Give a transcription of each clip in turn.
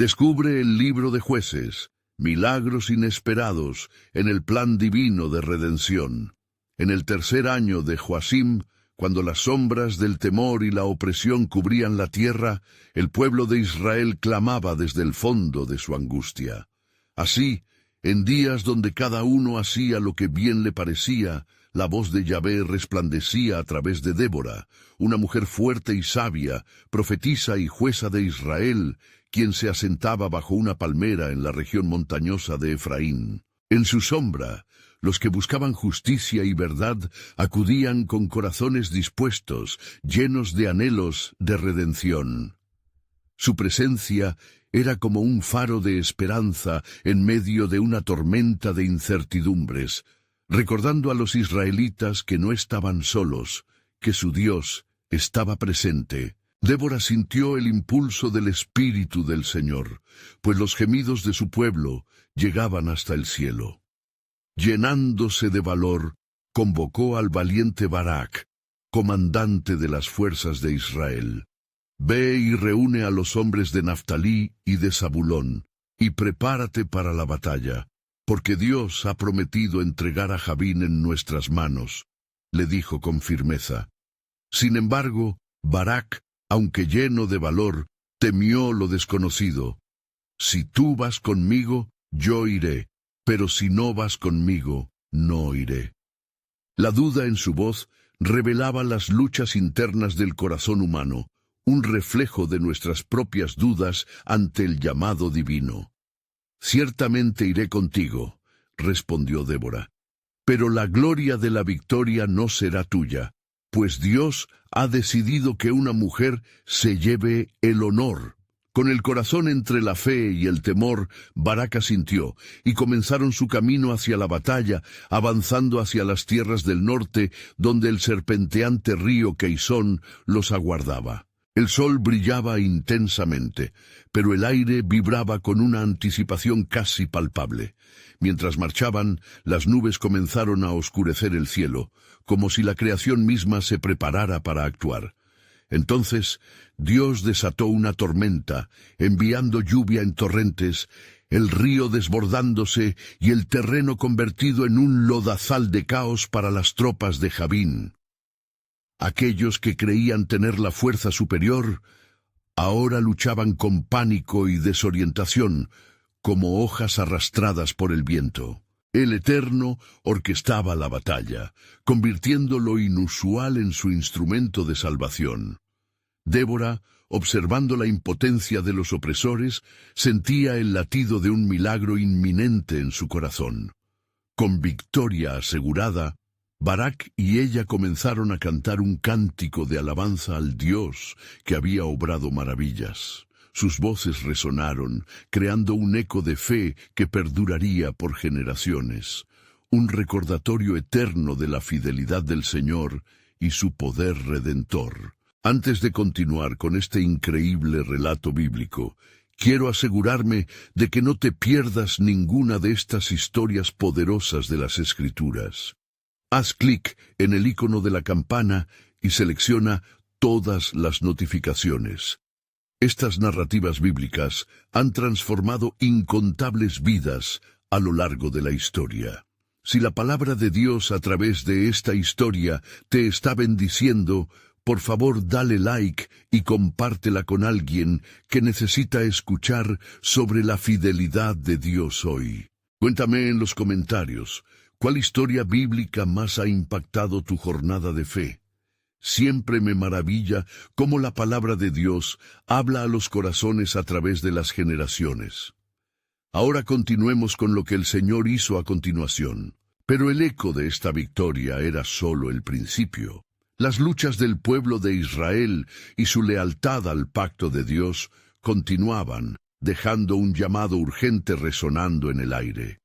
Descubre el libro de Jueces, milagros inesperados en el plan divino de redención. En el tercer año de Joacim, cuando las sombras del temor y la opresión cubrían la tierra, el pueblo de Israel clamaba desde el fondo de su angustia. Así, en días donde cada uno hacía lo que bien le parecía, la voz de Yahvé resplandecía a través de Débora, una mujer fuerte y sabia, profetisa y jueza de Israel, quien se asentaba bajo una palmera en la región montañosa de Efraín. En su sombra, los que buscaban justicia y verdad acudían con corazones dispuestos, llenos de anhelos de redención. Su presencia era como un faro de esperanza en medio de una tormenta de incertidumbres, recordando a los israelitas que no estaban solos, que su Dios estaba presente. Débora sintió el impulso del Espíritu del Señor, pues los gemidos de su pueblo llegaban hasta el cielo. Llenándose de valor, convocó al valiente Barak, comandante de las fuerzas de Israel. Ve y reúne a los hombres de Naftalí y de Zabulón, y prepárate para la batalla, porque Dios ha prometido entregar a Jabín en nuestras manos, le dijo con firmeza. Sin embargo, Barak, aunque lleno de valor, temió lo desconocido. Si tú vas conmigo, yo iré, pero si no vas conmigo, no iré. La duda en su voz revelaba las luchas internas del corazón humano, un reflejo de nuestras propias dudas ante el llamado divino. Ciertamente iré contigo, respondió Débora, pero la gloria de la victoria no será tuya, pues Dios ha decidido que una mujer se lleve el honor. Con el corazón entre la fe y el temor, Barak asintió, y comenzaron su camino hacia la batalla, avanzando hacia las tierras del norte, donde el serpenteante río Queisón los aguardaba. El sol brillaba intensamente, pero el aire vibraba con una anticipación casi palpable. Mientras marchaban, las nubes comenzaron a oscurecer el cielo, como si la creación misma se preparara para actuar. Entonces, Dios desató una tormenta, enviando lluvia en torrentes, el río desbordándose y el terreno convertido en un lodazal de caos para las tropas de Jabín. Aquellos que creían tener la fuerza superior, ahora luchaban con pánico y desorientación, como hojas arrastradas por el viento. El Eterno orquestaba la batalla, convirtiendo lo inusual en su instrumento de salvación. Débora, observando la impotencia de los opresores, sentía el latido de un milagro inminente en su corazón. Con victoria asegurada, Barak y ella comenzaron a cantar un cántico de alabanza al Dios que había obrado maravillas. Sus voces resonaron, creando un eco de fe que perduraría por generaciones, un recordatorio eterno de la fidelidad del Señor y su poder redentor. Antes de continuar con este increíble relato bíblico, quiero asegurarme de que no te pierdas ninguna de estas historias poderosas de las Escrituras. Haz clic en el icono de la campana y selecciona todas las notificaciones. Estas narrativas bíblicas han transformado incontables vidas a lo largo de la historia. Si la palabra de Dios a través de esta historia te está bendiciendo, por favor dale like y compártela con alguien que necesita escuchar sobre la fidelidad de Dios hoy. Cuéntame en los comentarios, ¿cuál historia bíblica más ha impactado tu jornada de fe? Siempre me maravilla cómo la palabra de Dios habla a los corazones a través de las generaciones. Ahora continuemos con lo que el Señor hizo a continuación. Pero el eco de esta victoria era solo el principio. Las luchas del pueblo de Israel y su lealtad al pacto de Dios continuaban, dejando un llamado urgente resonando en el aire.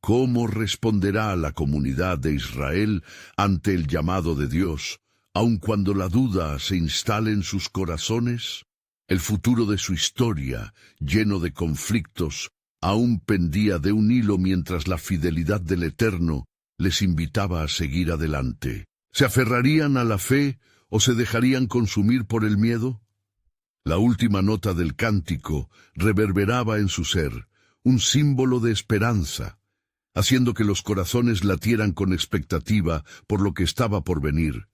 ¿Cómo responderá la comunidad de Israel ante el llamado de Dios, aun cuando la duda se instale en sus corazones? El futuro de su historia, lleno de conflictos, aún pendía de un hilo mientras la fidelidad del Eterno les invitaba a seguir adelante. ¿Se aferrarían a la fe o se dejarían consumir por el miedo? La última nota del cántico reverberaba en su ser, un símbolo de esperanza, haciendo que los corazones latieran con expectativa por lo que estaba por venir,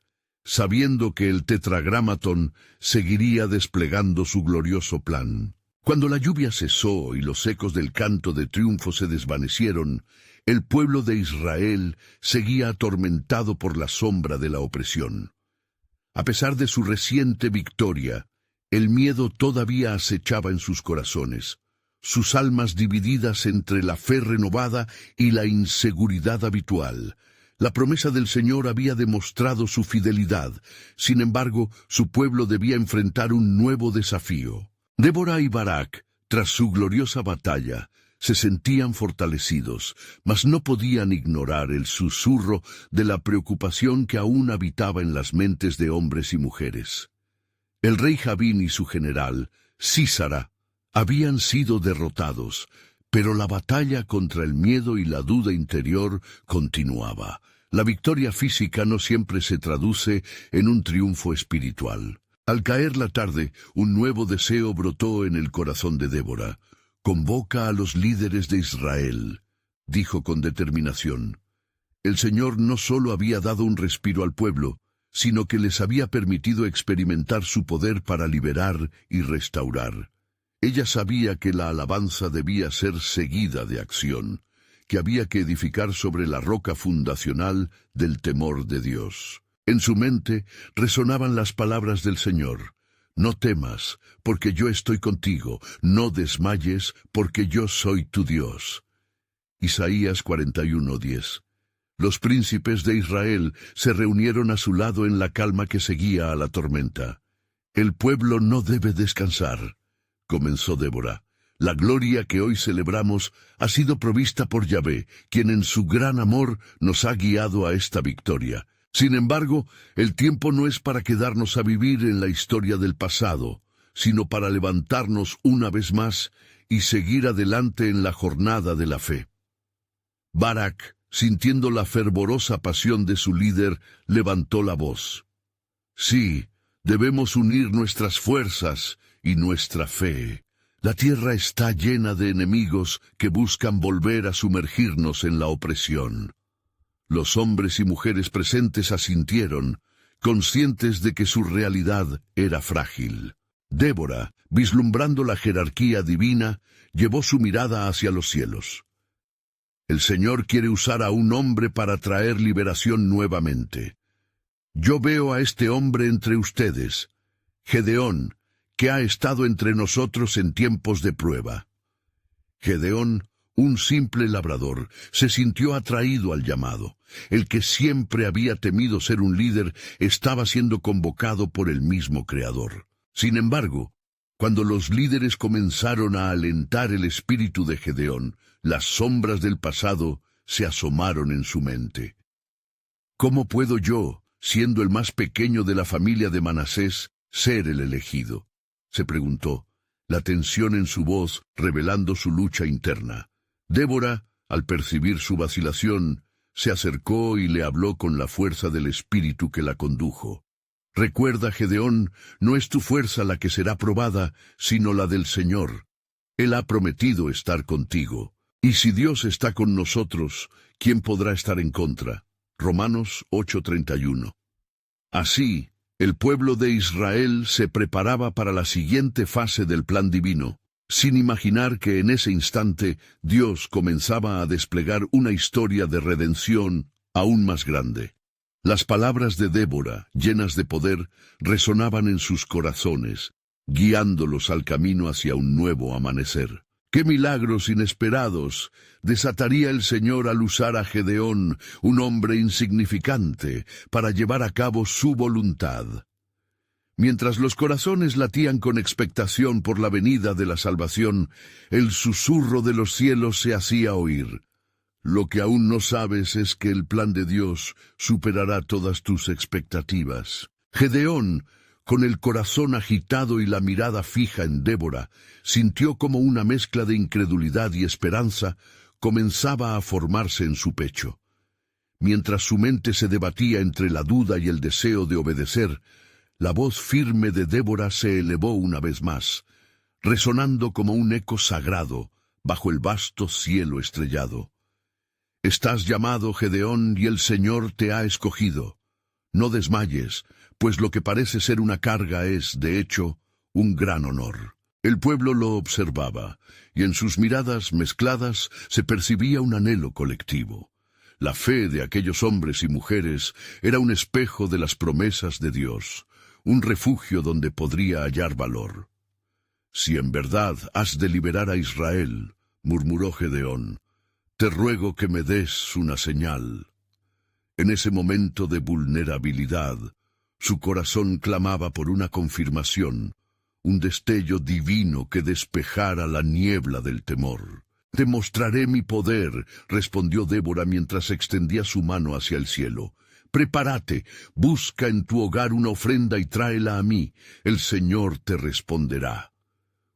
sabiendo que el tetragramatón seguiría desplegando su glorioso plan. Cuando la lluvia cesó y los ecos del canto de triunfo se desvanecieron, el pueblo de Israel seguía atormentado por la sombra de la opresión. A pesar de su reciente victoria, el miedo todavía acechaba en sus corazones, sus almas divididas entre la fe renovada y la inseguridad habitual. La promesa del Señor había demostrado su fidelidad, sin embargo, su pueblo debía enfrentar un nuevo desafío. Débora y Barak, tras su gloriosa batalla, se sentían fortalecidos, mas no podían ignorar el susurro de la preocupación que aún habitaba en las mentes de hombres y mujeres. El rey Jabín y su general, Sísara, habían sido derrotados, pero la batalla contra el miedo y la duda interior continuaba. La victoria física no siempre se traduce en un triunfo espiritual. Al caer la tarde, un nuevo deseo brotó en el corazón de Débora. «Convoca a los líderes de Israel», dijo con determinación. El Señor no solo había dado un respiro al pueblo, sino que les había permitido experimentar su poder para liberar y restaurar. Ella sabía que la alabanza debía ser seguida de acción, que había que edificar sobre la roca fundacional del temor de Dios. En su mente resonaban las palabras del Señor: «No temas, porque yo estoy contigo, no desmayes, porque yo soy tu Dios». Isaías 41:10. Los príncipes de Israel se reunieron a su lado en la calma que seguía a la tormenta. «El pueblo no debe descansar», comenzó Débora. «La gloria que hoy celebramos ha sido provista por Yahvé, quien en su gran amor nos ha guiado a esta victoria. Sin embargo, el tiempo no es para quedarnos a vivir en la historia del pasado, sino para levantarnos una vez más y seguir adelante en la jornada de la fe». Barak, sintiendo la fervorosa pasión de su líder, levantó la voz. «Sí, debemos unir nuestras fuerzas y nuestra fe. La tierra está llena de enemigos que buscan volver a sumergirnos en la opresión». Los hombres y mujeres presentes asintieron, conscientes de que su realidad era frágil. Débora, vislumbrando la jerarquía divina, llevó su mirada hacia los cielos. «El Señor quiere usar a un hombre para traer liberación nuevamente. Yo veo a este hombre entre ustedes, Gedeón, que ha estado entre nosotros en tiempos de prueba». Gedeón, un simple labrador, se sintió atraído al llamado. El que siempre había temido ser un líder estaba siendo convocado por el mismo Creador. Sin embargo, cuando los líderes comenzaron a alentar el espíritu de Gedeón, las sombras del pasado se asomaron en su mente. «¿Cómo puedo yo, siendo el más pequeño de la familia de Manasés, ser el elegido?», se preguntó, la tensión en su voz revelando su lucha interna. Débora, al percibir su vacilación, se acercó y le habló con la fuerza del espíritu que la condujo. «Recuerda, Gedeón, no es tu fuerza la que será probada, sino la del Señor. Él ha prometido estar contigo. Y si Dios está con nosotros, ¿quién podrá estar en contra?». Romanos 8:31. Así, el pueblo de Israel se preparaba para la siguiente fase del plan divino, sin imaginar que en ese instante Dios comenzaba a desplegar una historia de redención aún más grande. Las palabras de Débora, llenas de poder, resonaban en sus corazones, guiándolos al camino hacia un nuevo amanecer. ¡Qué milagros inesperados desataría el Señor al usar a Gedeón, un hombre insignificante, para llevar a cabo su voluntad! Mientras los corazones latían con expectación por la venida de la salvación, el susurro de los cielos se hacía oír. «Lo que aún no sabes es que el plan de Dios superará todas tus expectativas». Gedeón, con el corazón agitado y la mirada fija en Débora, sintió como una mezcla de incredulidad y esperanza comenzaba a formarse en su pecho. Mientras su mente se debatía entre la duda y el deseo de obedecer, La voz firme de Débora se elevó una vez más, resonando como un eco sagrado bajo el vasto cielo estrellado. Estás llamado, Gedeón, y el Señor te ha escogido. No desmayes, pues lo que parece ser una carga es, de hecho, un gran honor. El pueblo lo observaba, y en sus miradas mezcladas se percibía un anhelo colectivo. La fe de aquellos hombres y mujeres era un espejo de las promesas de Dios, un refugio donde podría hallar valor. «Si en verdad has de liberar a Israel», murmuró Gedeón, «te ruego que me des una señal». En ese momento de vulnerabilidad, su corazón clamaba por una confirmación, un destello divino que despejara la niebla del temor. «Te mostraré mi poder», respondió Débora mientras extendía su mano hacia el cielo. «Prepárate, busca en tu hogar una ofrenda y tráela a mí. El Señor te responderá».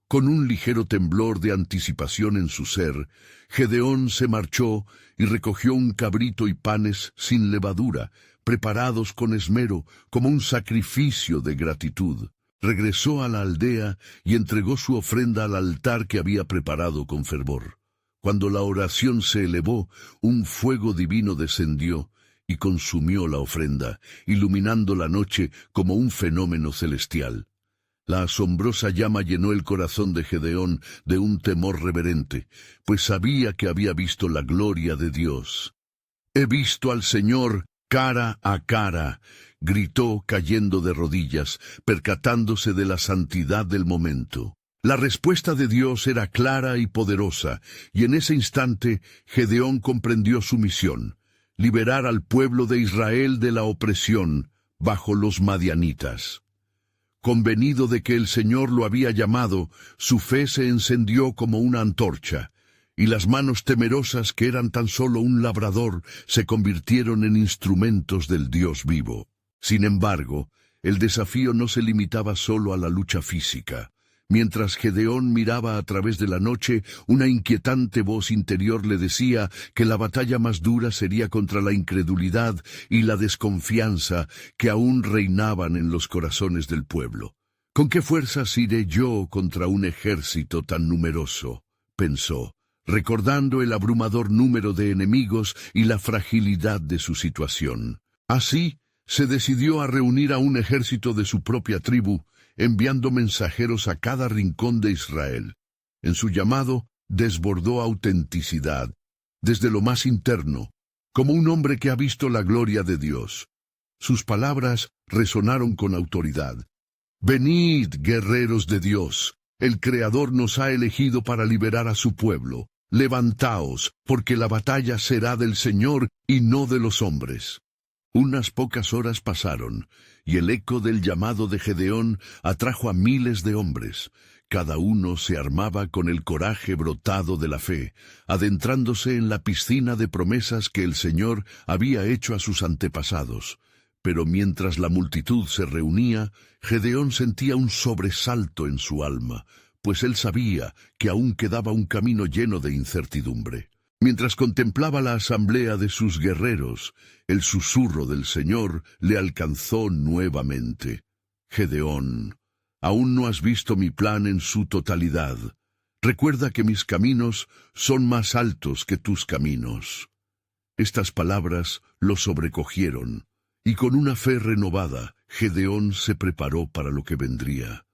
Con un ligero temblor de anticipación en su ser, Gedeón se marchó y recogió un cabrito y panes sin levadura, preparados con esmero, como un sacrificio de gratitud. Regresó a la aldea y entregó su ofrenda al altar que había preparado con fervor. Cuando la oración se elevó, un fuego divino descendió y consumió la ofrenda, iluminando la noche como un fenómeno celestial. La asombrosa llama llenó el corazón de Gedeón de un temor reverente, pues sabía que había visto la gloria de Dios. «He visto al Señor cara a cara», gritó cayendo de rodillas, percatándose de la santidad del momento. La respuesta de Dios era clara y poderosa, y en ese instante Gedeón comprendió su misión: liberar al pueblo de Israel de la opresión bajo los madianitas. Convenido de que el Señor lo había llamado, su fe se encendió como una antorcha, y las manos temerosas que eran tan solo un labrador se convirtieron en instrumentos del Dios vivo. Sin embargo, el desafío no se limitaba solo a la lucha física. Mientras Gedeón miraba a través de la noche, una inquietante voz interior le decía que la batalla más dura sería contra la incredulidad y la desconfianza que aún reinaban en los corazones del pueblo. «¿Con qué fuerzas iré yo contra un ejército tan numeroso?», pensó, recordando el abrumador número de enemigos y la fragilidad de su situación. Así, se decidió a reunir a un ejército de su propia tribu, enviando mensajeros a cada rincón de Israel. En su llamado desbordó autenticidad, desde lo más interno, como un hombre que ha visto la gloria de Dios. Sus palabras resonaron con autoridad. «Venid, guerreros de Dios, el Creador nos ha elegido para liberar a su pueblo. Levantaos, porque la batalla será del Señor y no de los hombres». Unas pocas horas pasaron, y el eco del llamado de Gedeón atrajo a miles de hombres. Cada uno se armaba con el coraje brotado de la fe, adentrándose en la piscina de promesas que el Señor había hecho a sus antepasados. Pero mientras la multitud se reunía, Gedeón sentía un sobresalto en su alma, pues él sabía que aún quedaba un camino lleno de incertidumbre. Mientras contemplaba la asamblea de sus guerreros, el susurro del Señor le alcanzó nuevamente. «Gedeón, aún no has visto mi plan en su totalidad. Recuerda que mis caminos son más altos que tus caminos». Estas palabras lo sobrecogieron, y con una fe renovada, Gedeón se preparó para lo que vendría.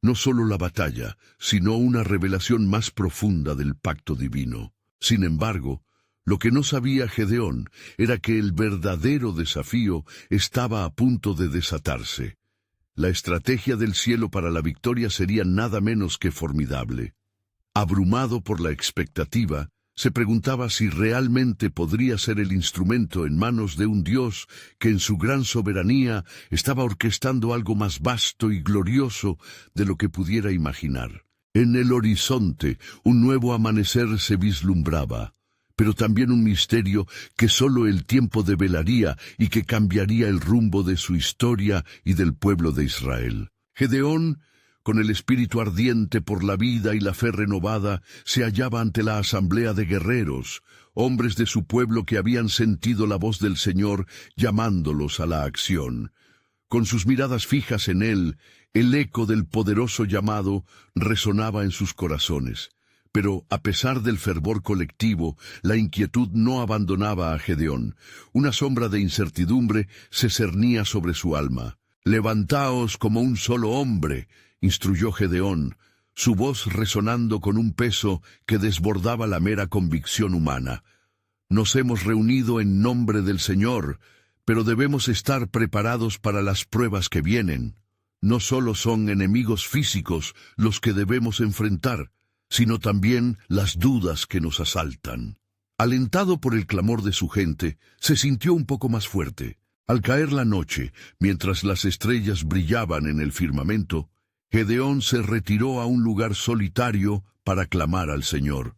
No solo la batalla, sino una revelación más profunda del pacto divino. Sin embargo, lo que no sabía Gedeón era que el verdadero desafío estaba a punto de desatarse. La estrategia del cielo para la victoria sería nada menos que formidable. Abrumado por la expectativa, se preguntaba si realmente podría ser el instrumento en manos de un Dios que en su gran soberanía estaba orquestando algo más vasto y glorioso de lo que pudiera imaginar. En el horizonte, un nuevo amanecer se vislumbraba, pero también un misterio que solo el tiempo develaría y que cambiaría el rumbo de su historia y del pueblo de Israel. Gedeón, con el espíritu ardiente por la vida y la fe renovada, se hallaba ante la asamblea de guerreros, hombres de su pueblo que habían sentido la voz del Señor llamándolos a la acción. Con sus miradas fijas en él, el eco del poderoso llamado resonaba en sus corazones. Pero, a pesar del fervor colectivo, la inquietud no abandonaba a Gedeón. Una sombra de incertidumbre se cernía sobre su alma. «Levantaos como un solo hombre», instruyó Gedeón, su voz resonando con un peso que desbordaba la mera convicción humana. «Nos hemos reunido en nombre del Señor, pero debemos estar preparados para las pruebas que vienen. No solo son enemigos físicos los que debemos enfrentar, sino también las dudas que nos asaltan». Alentado por el clamor de su gente, se sintió un poco más fuerte. Al caer la noche, mientras las estrellas brillaban en el firmamento, Gedeón se retiró a un lugar solitario para clamar al Señor.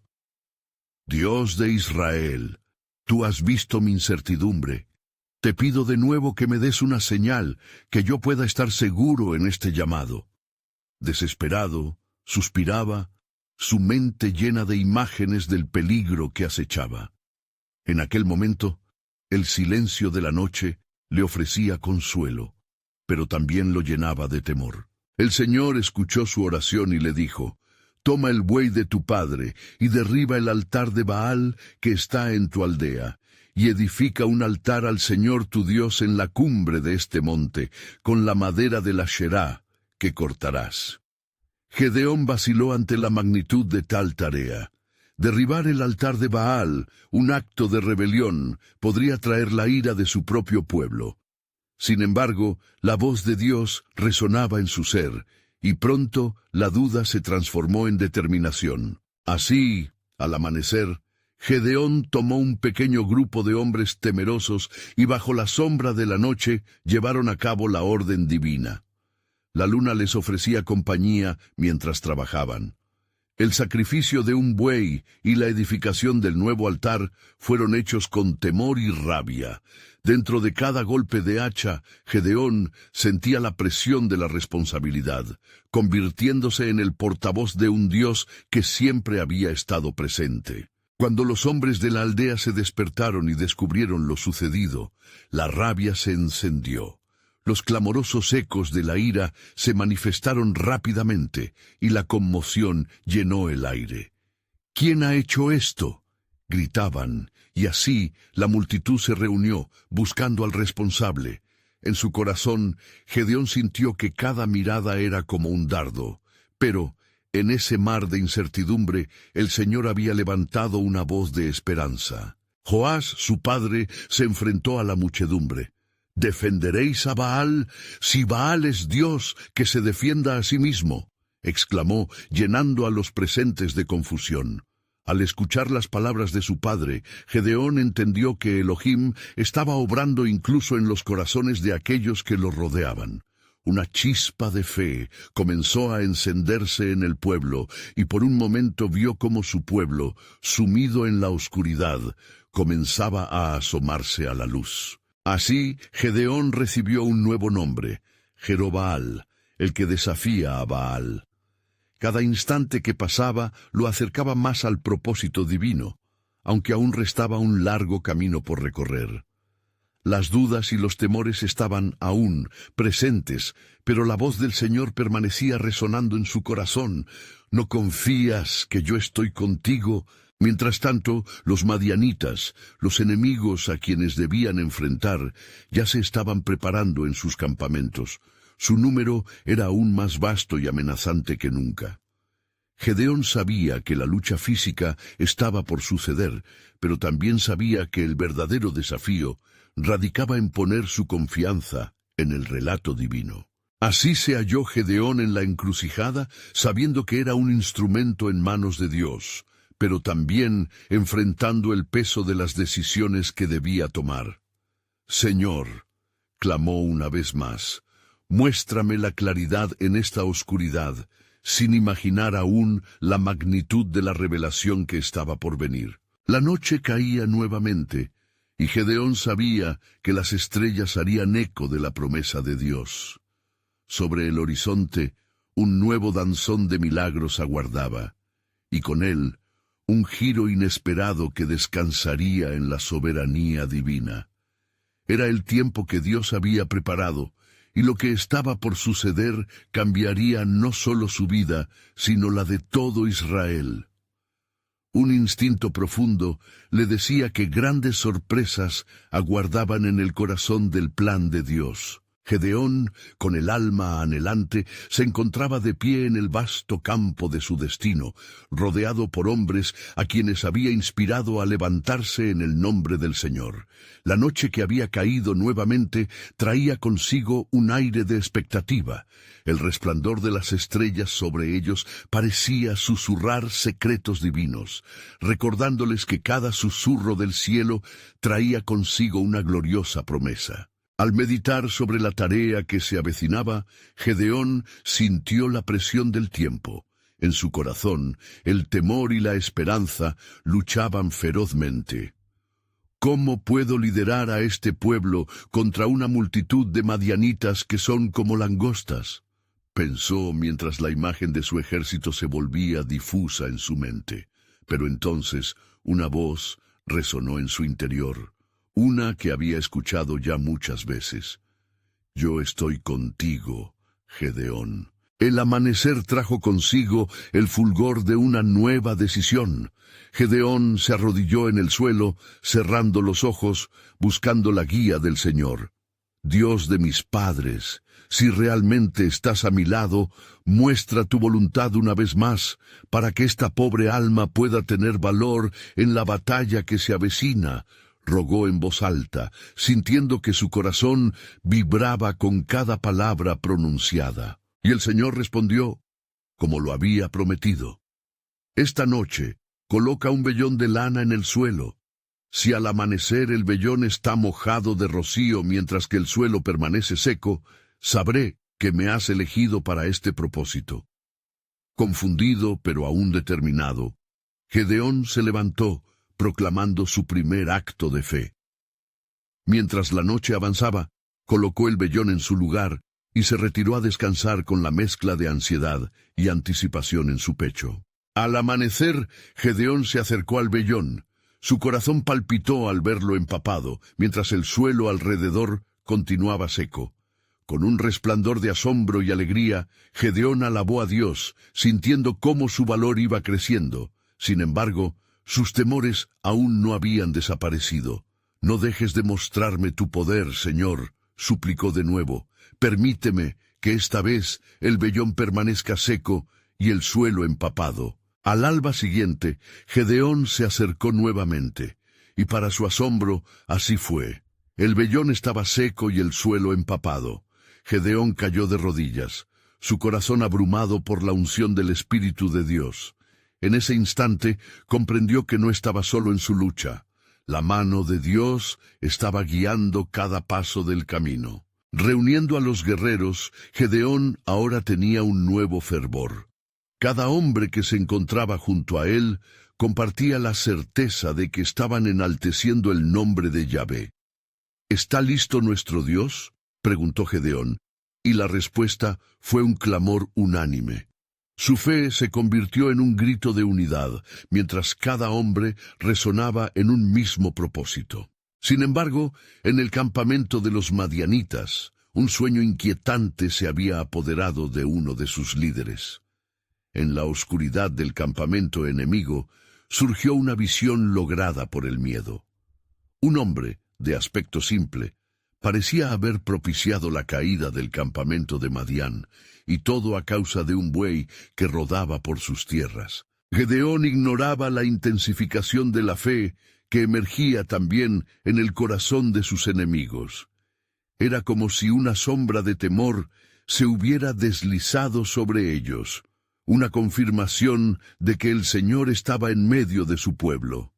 «Dios de Israel, tú has visto mi incertidumbre. Te pido de nuevo que me des una señal, que yo pueda estar seguro en este llamado». Desesperado, suspiraba, su mente llena de imágenes del peligro que acechaba. En aquel momento, el silencio de la noche le ofrecía consuelo, pero también lo llenaba de temor. El Señor escuchó su oración y le dijo: «Toma el buey de tu padre y derriba el altar de Baal que está en tu aldea, y edifica un altar al Señor tu Dios en la cumbre de este monte, con la madera de la Asherá que cortarás». Gedeón vaciló ante la magnitud de tal tarea. Derribar el altar de Baal, un acto de rebelión, podría traer la ira de su propio pueblo. Sin embargo, la voz de Dios resonaba en su ser, y pronto la duda se transformó en determinación. Así, al amanecer, Gedeón tomó un pequeño grupo de hombres temerosos y bajo la sombra de la noche llevaron a cabo la orden divina. La luna les ofrecía compañía mientras trabajaban. El sacrificio de un buey y la edificación del nuevo altar fueron hechos con temor y rabia. Dentro de cada golpe de hacha, Gedeón sentía la presión de la responsabilidad, convirtiéndose en el portavoz de un Dios que siempre había estado presente. Cuando los hombres de la aldea se despertaron y descubrieron lo sucedido, la rabia se encendió. Los clamorosos ecos de la ira se manifestaron rápidamente y la conmoción llenó el aire. «¿Quién ha hecho esto?», gritaban, y así la multitud se reunió, buscando al responsable. En su corazón, Gedeón sintió que cada mirada era como un dardo, pero en ese mar de incertidumbre el Señor había levantado una voz de esperanza. Joás, su padre, se enfrentó a la muchedumbre. «¿Defenderéis a Baal? Si Baal es Dios, que se defienda a sí mismo», exclamó, llenando a los presentes de confusión. Al escuchar las palabras de su padre, Gedeón entendió que Elohim estaba obrando incluso en los corazones de aquellos que lo rodeaban. Una chispa de fe comenzó a encenderse en el pueblo, y por un momento vio cómo su pueblo, sumido en la oscuridad, comenzaba a asomarse a la luz. Así, Gedeón recibió un nuevo nombre, Jerobaal, el que desafía a Baal. Cada instante que pasaba lo acercaba más al propósito divino, aunque aún restaba un largo camino por recorrer. Las dudas y los temores estaban aún presentes, pero la voz del Señor permanecía resonando en su corazón. «¿No confías que yo estoy contigo?». Mientras tanto, los madianitas, los enemigos a quienes debían enfrentar, ya se estaban preparando en sus campamentos. Su número era aún más vasto y amenazante que nunca. Gedeón sabía que la lucha física estaba por suceder, pero también sabía que el verdadero desafío radicaba en poner su confianza en el relato divino. Así se halló Gedeón en la encrucijada, sabiendo que era un instrumento en manos de Dios, pero también enfrentando el peso de las decisiones que debía tomar. «Señor», clamó una vez más, «muéstrame la claridad en esta oscuridad», sin imaginar aún la magnitud de la revelación que estaba por venir. La noche caía nuevamente, y Gedeón sabía que las estrellas harían eco de la promesa de Dios. Sobre el horizonte, un nuevo danzón de milagros aguardaba, y con él, un giro inesperado que descansaría en la soberanía divina. Era el tiempo que Dios había preparado, y lo que estaba por suceder cambiaría no solo su vida, sino la de todo Israel. Un instinto profundo le decía que grandes sorpresas aguardaban en el corazón del plan de Dios. Gedeón, con el alma anhelante, se encontraba de pie en el vasto campo de su destino, rodeado por hombres a quienes había inspirado a levantarse en el nombre del Señor. La noche que había caído nuevamente traía consigo un aire de expectativa. El resplandor de las estrellas sobre ellos parecía susurrar secretos divinos, recordándoles que cada susurro del cielo traía consigo una gloriosa promesa. Al meditar sobre la tarea que se avecinaba, Gedeón sintió la presión del tiempo. En su corazón, el temor y la esperanza luchaban ferozmente. ¿Cómo puedo liderar a este pueblo contra una multitud de madianitas que son como langostas?, pensó mientras la imagen de su ejército se volvía difusa en su mente. Pero entonces una voz resonó en su interior, una que había escuchado ya muchas veces. «Yo estoy contigo, Gedeón». El amanecer trajo consigo el fulgor de una nueva decisión. Gedeón se arrodilló en el suelo, cerrando los ojos, buscando la guía del Señor. «Dios de mis padres, si realmente estás a mi lado, muestra tu voluntad una vez más, para que esta pobre alma pueda tener valor en la batalla que se avecina», rogó en voz alta, sintiendo que su corazón vibraba con cada palabra pronunciada. Y el Señor respondió, como lo había prometido: «Esta noche coloca un vellón de lana en el suelo. Si al amanecer el vellón está mojado de rocío mientras que el suelo permanece seco, sabré que me has elegido para este propósito». Confundido, pero aún determinado, Gedeón se levantó, proclamando su primer acto de fe. Mientras la noche avanzaba, colocó el vellón en su lugar y se retiró a descansar con la mezcla de ansiedad y anticipación en su pecho. Al amanecer, Gedeón se acercó al vellón. Su corazón palpitó al verlo empapado, mientras el suelo alrededor continuaba seco. Con un resplandor de asombro y alegría, Gedeón alabó a Dios, sintiendo cómo su valor iba creciendo. Sin embargo, sus temores aún no habían desaparecido. «No dejes de mostrarme tu poder, Señor», suplicó de nuevo. «Permíteme que esta vez el vellón permanezca seco y el suelo empapado». Al alba siguiente, Gedeón se acercó nuevamente, y para su asombro, así fue. El vellón estaba seco y el suelo empapado. Gedeón cayó de rodillas, su corazón abrumado por la unción del Espíritu de Dios. En ese instante comprendió que no estaba solo en su lucha. La mano de Dios estaba guiando cada paso del camino. Reuniendo a los guerreros, Gedeón ahora tenía un nuevo fervor. Cada hombre que se encontraba junto a él compartía la certeza de que estaban enalteciendo el nombre de Yahvé. «¿Está listo nuestro Dios?», preguntó Gedeón, y la respuesta fue un clamor unánime. Su fe se convirtió en un grito de unidad, mientras cada hombre resonaba en un mismo propósito. Sin embargo, en el campamento de los madianitas, un sueño inquietante se había apoderado de uno de sus líderes. En la oscuridad del campamento enemigo surgió una visión lograda por el miedo. Un hombre, de aspecto simple, parecía haber propiciado la caída del campamento de Madián, y todo a causa de un buey que rodaba por sus tierras. Gedeón ignoraba la intensificación de la fe que emergía también en el corazón de sus enemigos. Era como si una sombra de temor se hubiera deslizado sobre ellos, una confirmación de que el Señor estaba en medio de su pueblo.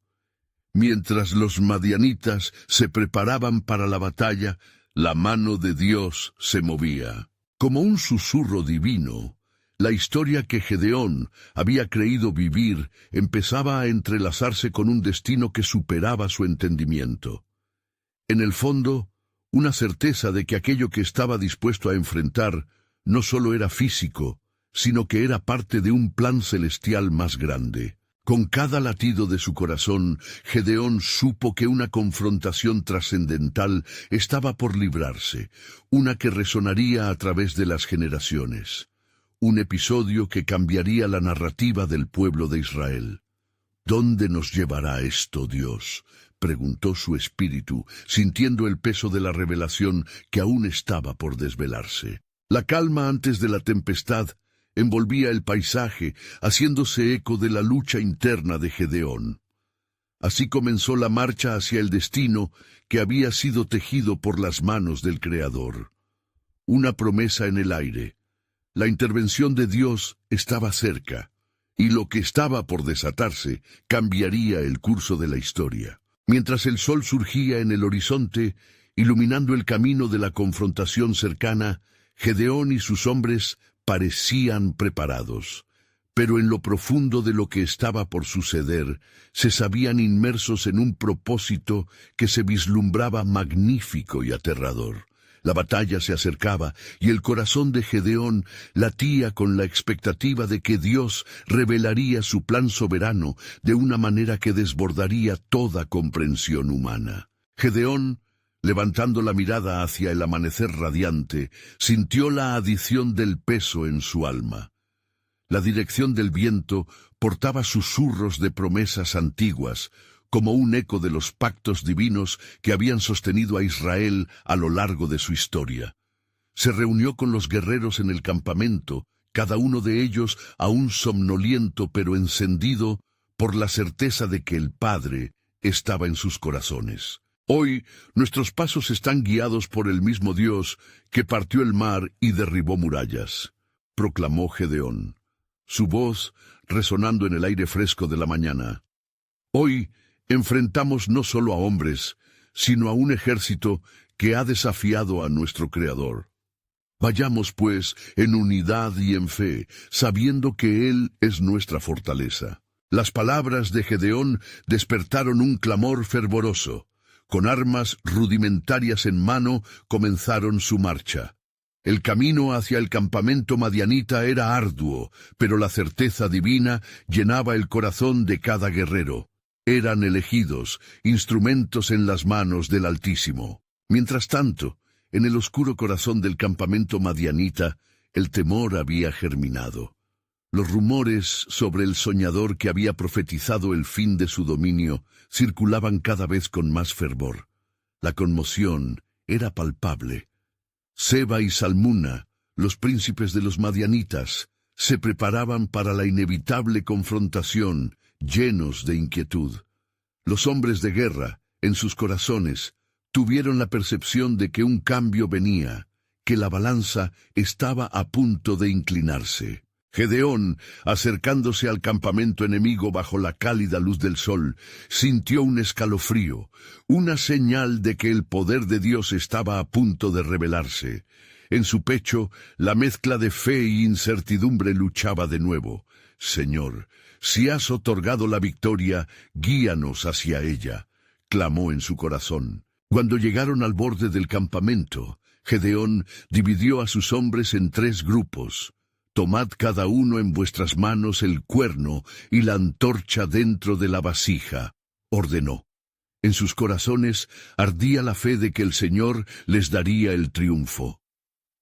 Mientras los madianitas se preparaban para la batalla, la mano de Dios se movía. Como un susurro divino, la historia que Gedeón había creído vivir empezaba a entrelazarse con un destino que superaba su entendimiento. En el fondo, una certeza de que aquello que estaba dispuesto a enfrentar no solo era físico, sino que era parte de un plan celestial más grande. Con cada latido de su corazón, Gedeón supo que una confrontación trascendental estaba por librarse, una que resonaría a través de las generaciones. Un episodio que cambiaría la narrativa del pueblo de Israel. ¿Dónde nos llevará esto, Dios?, preguntó su espíritu, sintiendo el peso de la revelación que aún estaba por desvelarse. La calma antes de la tempestad envolvía el paisaje, haciéndose eco de la lucha interna de Gedeón. Así comenzó la marcha hacia el destino que había sido tejido por las manos del Creador. Una promesa en el aire. La intervención de Dios estaba cerca, y lo que estaba por desatarse cambiaría el curso de la historia. Mientras el sol surgía en el horizonte, iluminando el camino de la confrontación cercana, Gedeón y sus hombres parecían preparados, pero en lo profundo de lo que estaba por suceder, se sabían inmersos en un propósito que se vislumbraba magnífico y aterrador. La batalla se acercaba y el corazón de Gedeón latía con la expectativa de que Dios revelaría su plan soberano de una manera que desbordaría toda comprensión humana. Gedeón, levantando la mirada hacia el amanecer radiante, sintió la adición del peso en su alma. La dirección del viento portaba susurros de promesas antiguas, como un eco de los pactos divinos que habían sostenido a Israel a lo largo de su historia. Se reunió con los guerreros en el campamento, cada uno de ellos aún somnoliento pero encendido por la certeza de que el Padre estaba en sus corazones. Hoy nuestros pasos están guiados por el mismo Dios que partió el mar y derribó murallas, proclamó Gedeón, su voz resonando en el aire fresco de la mañana. Hoy enfrentamos no solo a hombres, sino a un ejército que ha desafiado a nuestro Creador. Vayamos, pues, en unidad y en fe, sabiendo que Él es nuestra fortaleza. Las palabras de Gedeón despertaron un clamor fervoroso. Con armas rudimentarias en mano, comenzaron su marcha. El camino hacia el campamento madianita era arduo, pero la certeza divina llenaba el corazón de cada guerrero. Eran elegidos, instrumentos en las manos del Altísimo. Mientras tanto, en el oscuro corazón del campamento madianita, el temor había germinado. Los rumores sobre el soñador que había profetizado el fin de su dominio circulaban cada vez con más fervor. La conmoción era palpable. Seba y Salmuna, los príncipes de los madianitas, se preparaban para la inevitable confrontación, llenos de inquietud. Los hombres de guerra, en sus corazones, tuvieron la percepción de que un cambio venía, que la balanza estaba a punto de inclinarse. Gedeón, acercándose al campamento enemigo bajo la cálida luz del sol, sintió un escalofrío, una señal de que el poder de Dios estaba a punto de revelarse. En su pecho, la mezcla de fe e incertidumbre luchaba de nuevo. Señor, si has otorgado la victoria, guíanos hacia ella, clamó en su corazón. Cuando llegaron al borde del campamento, Gedeón dividió a sus hombres en 3 grupos. Tomad cada uno en vuestras manos el cuerno y la antorcha dentro de la vasija, ordenó. En sus corazones ardía la fe de que el Señor les daría el triunfo.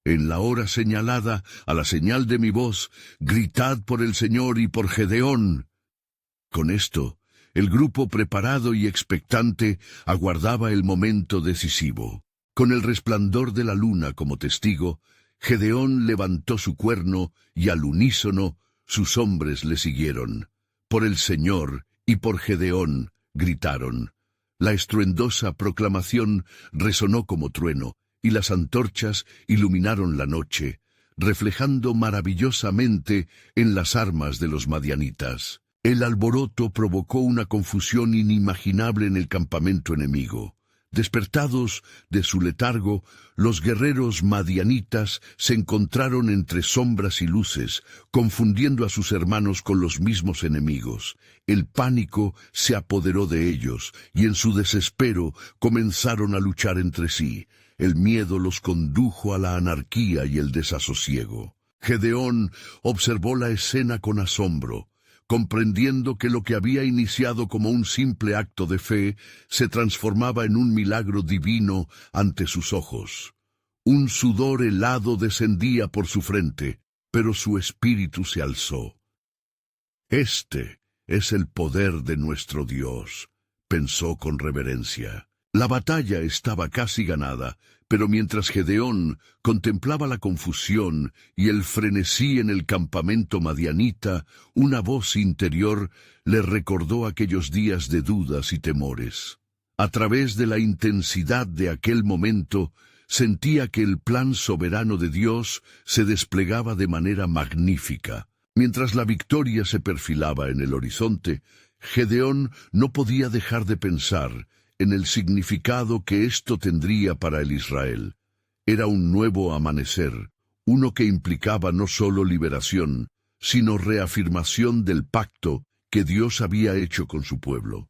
En la hora señalada, a la señal de mi voz, gritad por el Señor y por Gedeón. Con esto, el grupo preparado y expectante aguardaba el momento decisivo. Con el resplandor de la luna como testigo, Gedeón levantó su cuerno y al unísono sus hombres le siguieron. Por el Señor y por Gedeón gritaron. La estruendosa proclamación resonó como trueno, y las antorchas iluminaron la noche, reflejando maravillosamente en las armas de los madianitas. El alboroto provocó una confusión inimaginable en el campamento enemigo. Despertados de su letargo, los guerreros madianitas se encontraron entre sombras y luces, confundiendo a sus hermanos con los mismos enemigos. El pánico se apoderó de ellos, y en su desespero comenzaron a luchar entre sí. El miedo los condujo a la anarquía y el desasosiego. Gedeón observó la escena con asombro. comprendiendo que lo que había iniciado como un simple acto de fe se transformaba en un milagro divino ante sus ojos. Un sudor helado descendía por su frente, pero su espíritu se alzó. Este es el poder de nuestro Dios, pensó con reverencia. La batalla estaba casi ganada, pero mientras Gedeón contemplaba la confusión y el frenesí en el campamento madianita, una voz interior le recordó aquellos días de dudas y temores. A través de la intensidad de aquel momento, sentía que el plan soberano de Dios se desplegaba de manera magnífica. Mientras la victoria se perfilaba en el horizonte, Gedeón no podía dejar de pensar en el significado que esto tendría para el Israel. Era un nuevo amanecer, uno que implicaba no solo liberación, sino reafirmación del pacto que Dios había hecho con su pueblo.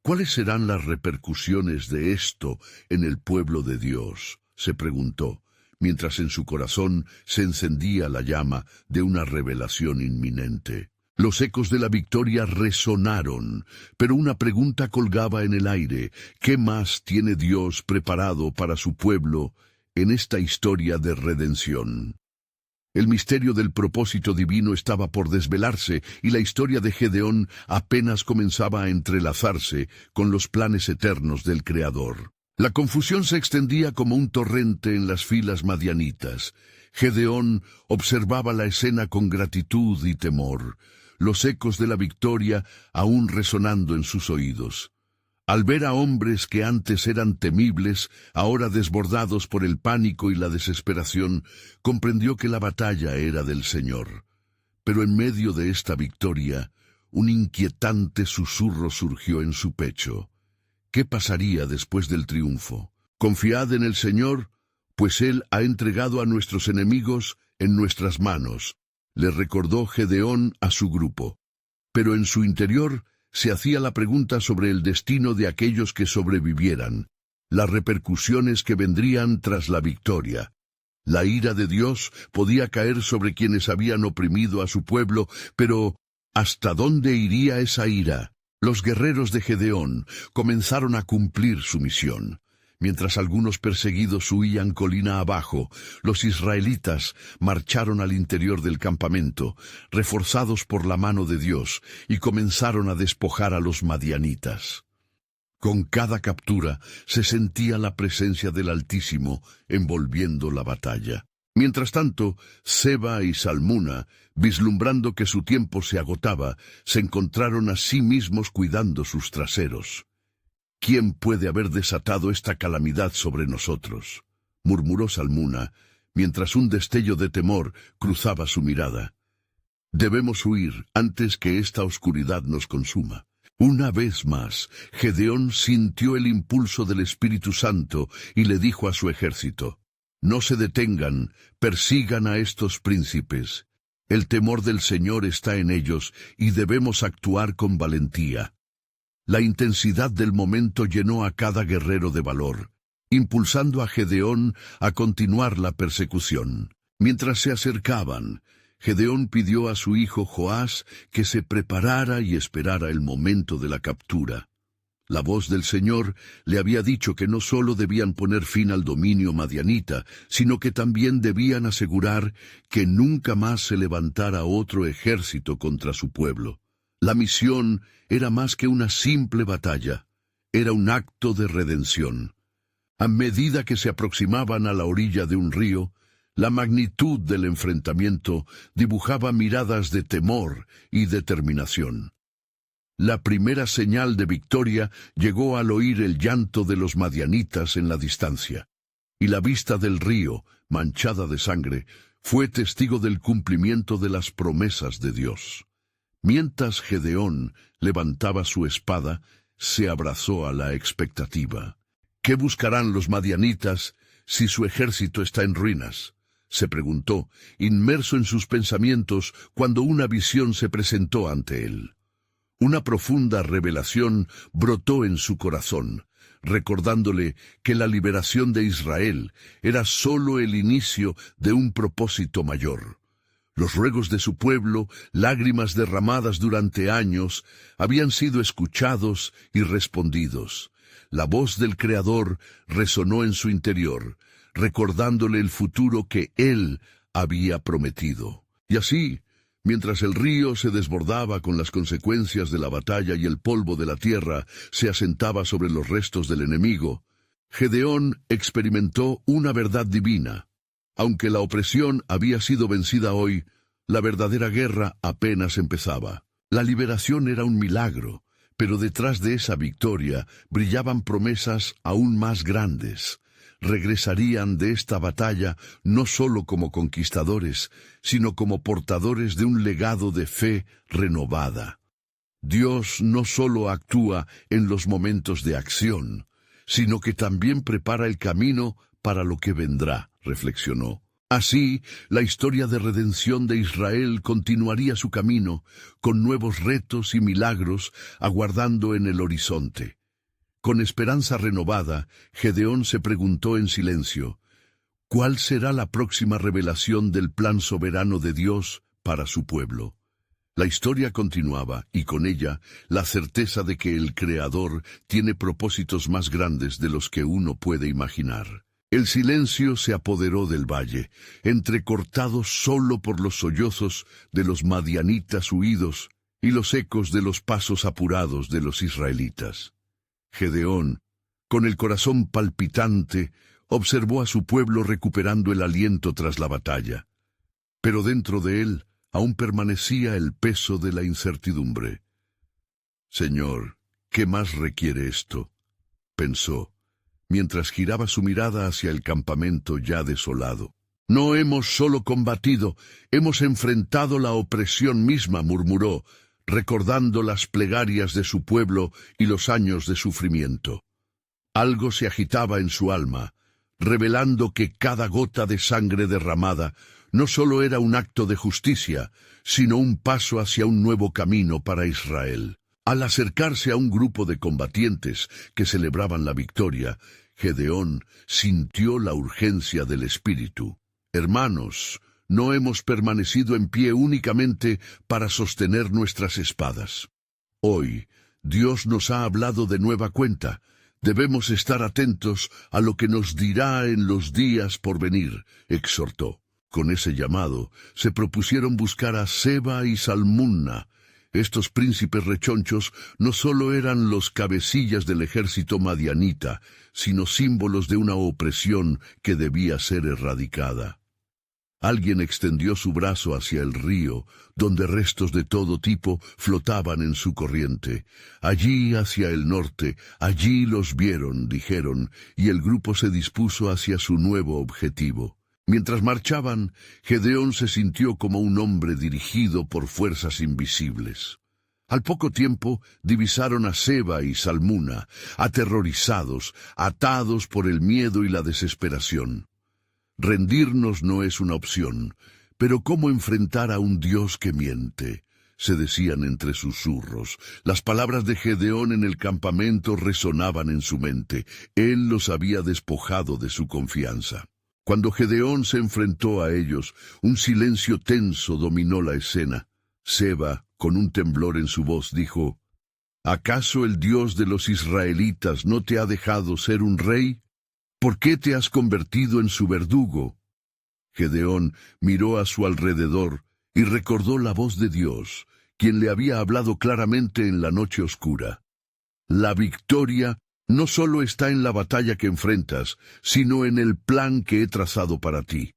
¿Cuáles serán las repercusiones de esto en el pueblo de Dios?, se preguntó, mientras en su corazón se encendía la llama de una revelación inminente. Los ecos de la victoria resonaron, pero una pregunta colgaba en el aire. ¿Qué más tiene Dios preparado para su pueblo en esta historia de redención? El misterio del propósito divino estaba por desvelarse y la historia de Gedeón apenas comenzaba a entrelazarse con los planes eternos del Creador. La confusión se extendía como un torrente en las filas madianitas. Gedeón observaba la escena con gratitud y temor, los ecos de la victoria aún resonando en sus oídos. Al ver a hombres que antes eran temibles, ahora desbordados por el pánico y la desesperación, comprendió que la batalla era del Señor. Pero en medio de esta victoria, un inquietante susurro surgió en su pecho. ¿Qué pasaría después del triunfo? Confiad en el Señor, pues Él ha entregado a nuestros enemigos en nuestras manos, le recordó Gedeón a su grupo. Pero en su interior se hacía la pregunta sobre el destino de aquellos que sobrevivieran, las repercusiones que vendrían tras la victoria. La ira de Dios podía caer sobre quienes habían oprimido a su pueblo, pero ¿hasta dónde iría esa ira? Los guerreros de Gedeón comenzaron a cumplir su misión. Mientras algunos perseguidos huían colina abajo, los israelitas marcharon al interior del campamento, reforzados por la mano de Dios, y comenzaron a despojar a los madianitas. Con cada captura se sentía la presencia del Altísimo envolviendo la batalla. Mientras tanto, Seba y Salmuna, vislumbrando que su tiempo se agotaba, se encontraron a sí mismos cuidando sus traseros. ¿Quién puede haber desatado esta calamidad sobre nosotros?, murmuró Salmuna, mientras un destello de temor cruzaba su mirada. Debemos huir antes que esta oscuridad nos consuma. Una vez más, Gedeón sintió el impulso del Espíritu Santo y le dijo a su ejército: no se detengan, persigan a estos príncipes. El temor del Señor está en ellos y debemos actuar con valentía. La intensidad del momento llenó a cada guerrero de valor, impulsando a Gedeón a continuar la persecución. Mientras se acercaban, Gedeón pidió a su hijo Joás que se preparara y esperara el momento de la captura. La voz del Señor le había dicho que no solo debían poner fin al dominio madianita, sino que también debían asegurar que nunca más se levantara otro ejército contra su pueblo. La misión era más que una simple batalla, era un acto de redención. A medida que se aproximaban a la orilla de un río, la magnitud del enfrentamiento dibujaba miradas de temor y determinación. La primera señal de victoria llegó al oír el llanto de los madianitas en la distancia, y la vista del río, manchada de sangre, fue testigo del cumplimiento de las promesas de Dios. Mientras Gedeón levantaba su espada, se abrazó a la expectativa. ¿Qué buscarán los madianitas si su ejército está en ruinas?, se preguntó, inmerso en sus pensamientos cuando una visión se presentó ante él. Una profunda revelación brotó en su corazón, recordándole que la liberación de Israel era solo el inicio de un propósito mayor. Los ruegos de su pueblo, lágrimas derramadas durante años, habían sido escuchados y respondidos. La voz del Creador resonó en su interior, recordándole el futuro que Él había prometido. Y así, mientras el río se desbordaba con las consecuencias de la batalla y el polvo de la tierra se asentaba sobre los restos del enemigo, Gedeón experimentó una verdad divina. Aunque la opresión había sido vencida hoy, la verdadera guerra apenas empezaba. La liberación era un milagro, pero detrás de esa victoria brillaban promesas aún más grandes. Regresarían de esta batalla no solo como conquistadores, sino como portadores de un legado de fe renovada. Dios no solo actúa en los momentos de acción, sino que también prepara el camino para lo que vendrá, reflexionó. Así, la historia de redención de Israel continuaría su camino, con nuevos retos y milagros aguardando en el horizonte. Con esperanza renovada, Gedeón se preguntó en silencio, ¿cuál será la próxima revelación del plan soberano de Dios para su pueblo? La historia continuaba, y con ella la certeza de que el Creador tiene propósitos más grandes de los que uno puede imaginar. El silencio se apoderó del valle, entrecortado solo por los sollozos de los madianitas huidos y los ecos de los pasos apurados de los israelitas. Gedeón, con el corazón palpitante, observó a su pueblo recuperando el aliento tras la batalla. Pero dentro de él aún permanecía el peso de la incertidumbre. «Señor, ¿qué más requiere esto?», pensó, mientras giraba su mirada hacia el campamento ya desolado. «No hemos solo combatido, hemos enfrentado la opresión misma», murmuró, recordando las plegarias de su pueblo y los años de sufrimiento. Algo se agitaba en su alma, revelando que cada gota de sangre derramada no solo era un acto de justicia, sino un paso hacia un nuevo camino para Israel. Al acercarse a un grupo de combatientes que celebraban la victoria, Gedeón sintió la urgencia del espíritu. «Hermanos, no hemos permanecido en pie únicamente para sostener nuestras espadas. Hoy, Dios nos ha hablado de nueva cuenta. Debemos estar atentos a lo que nos dirá en los días por venir», exhortó. Con ese llamado, se propusieron buscar a Seba y Salmunna. Estos príncipes rechonchos no solo eran los cabecillas del ejército madianita, sino símbolos de una opresión que debía ser erradicada. Alguien extendió su brazo hacia el río, donde restos de todo tipo flotaban en su corriente. «Allí hacia el norte, allí los vieron», dijeron, y el grupo se dispuso hacia su nuevo objetivo. Mientras marchaban, Gedeón se sintió como un hombre dirigido por fuerzas invisibles. Al poco tiempo divisaron a Seba y Salmunna, aterrorizados, atados por el miedo y la desesperación. «Rendirnos no es una opción, pero ¿cómo enfrentar a un Dios que miente?», se decían entre susurros. Las palabras de Gedeón en el campamento resonaban en su mente. Él los había despojado de su confianza. Cuando Gedeón se enfrentó a ellos, un silencio tenso dominó la escena. Seba, con un temblor en su voz, dijo, «¿Acaso el Dios de los israelitas no te ha dejado ser un rey? ¿Por qué te has convertido en su verdugo?». Gedeón miró a su alrededor y recordó la voz de Dios, quien le había hablado claramente en la noche oscura. «La victoria no solo está en la batalla que enfrentas, sino en el plan que he trazado para ti».